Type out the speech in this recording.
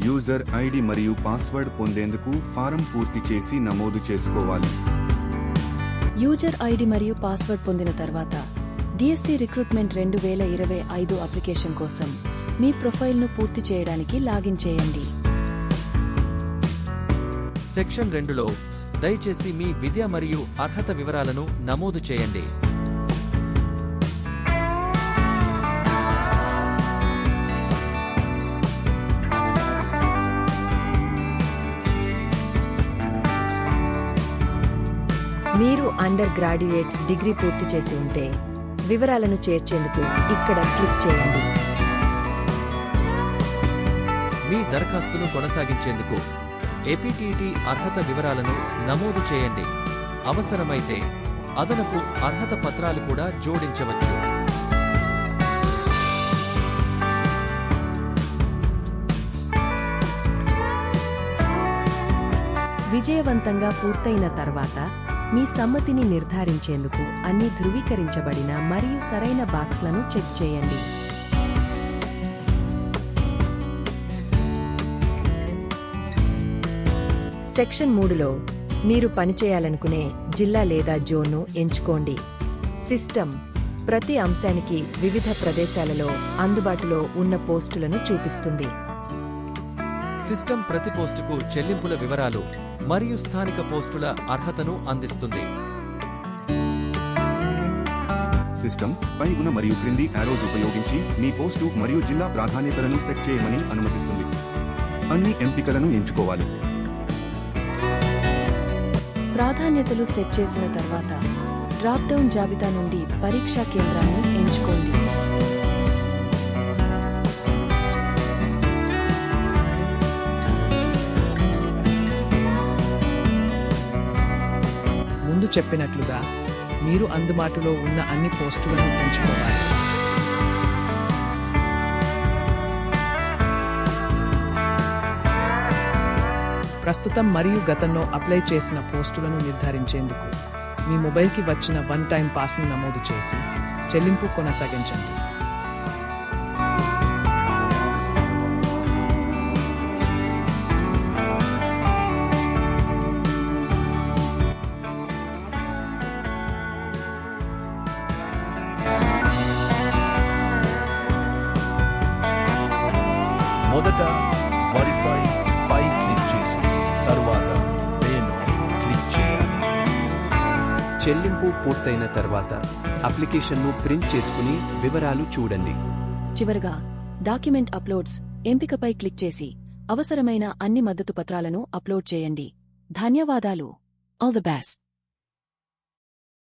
User ID మరియు password పొందేందుకు form పూర్తి చేసి నమోదు చేసుకోవాలి. యూజర్ ఐడి మరియు పాస్వర్డ్ పొందిన తర్వాత డిఎస్సి రిక్రూట్మెంట్ 2025 అప్లికేషన్ కోసం మీ ప్రొఫైల్ను పూర్తి చేయడానికి లాగిన్ చేయండి. సెక్షన్ 2లో దయచేసి మీ విద్య మరియు అర్హత వివరాలను నమోదు చేయండి. మీరు అండర్ గ్రాడ్యుయేట్ డిగ్రీ పూర్తి చేసి ఉంటే వివరాలను చేర్చేందుకు ఇక్కడ క్లిక్ చేయండి. మీ దరఖాస్తును కొనసాగించేందుకు ఏపీటీటీ అర్హత వివరాలను నమోదు చేయండి. అవసరమైతే అదనపు అర్హత పత్రాలు కూడా జోడించవచ్చు. విజయవంతంగా పూర్తయిన తర్వాత మీ సమ్మతిని నిర్ధారించేందుకు అన్ని ధృవీకరించబడిన మరియు సరైన బాక్స్లను చెక్ చేయండి. సెక్షన్ 3లో మీరు పనిచేయాలనుకునే జిల్లా లేదా జోన్ను ఎంచుకోండి. సిస్టమ్ ప్రతి అంశానికి వివిధ ప్రదేశాలలో అందుబాటులో ఉన్న పోస్టులను చూపిస్తుంది. సిస్టమ్ ప్రతి పోస్టుకు చెల్లింపుల వివరాలు మరియు స్థానిక పోస్టుల అర్హతను అందిస్తుంది. సిస్టమ్ పై ఉన్న మరియు క్రింది యారోస్ ఉపయోగించి మీ పోస్టు మరియు జిల్లా ప్రాధాన్యతలను సెట్ చేయమని అనుమతిస్తుంది. అన్ని ఎంపికలను ఎంచుకోవాలి. ప్రాధాన్యతలు సెట్ చేసిన తర్వాత డ్రాప్ డౌన్ జాబితా నుండి పరీక్షా కేంద్రాన్ని ఎంచుకోండి. ముందు చెప్పినట్లుగా మీరు అందుబాటులో ఉన్న అన్ని పోస్టులను ఎంచుకోవాలి. ప్రస్తుతం మరియు గతంలో అప్లై చేసిన పోస్టులను నిర్ధారించేందుకు మీ మొబైల్కి వచ్చిన వన్ టైం పాస్ను నమోదు చేసి చెల్లింపు కొనసాగించండి. మొదట వెరిఫై పై క్లిక్ చేసి తరువాత పేను క్లిక్ చేయాలి. చెల్లింపు పూర్తయిన తర్వాత అప్లికేషన్ను ప్రింట్ చేసుకుని వివరాలు చూడండి. చివరగా డాక్యుమెంట్ అప్లోడ్స్ ఎంపికపై క్లిక్ చేసి అవసరమైన అన్ని మద్దతు పత్రాలను అప్లోడ్ చేయండి. ధన్యవాదాలు. All the best.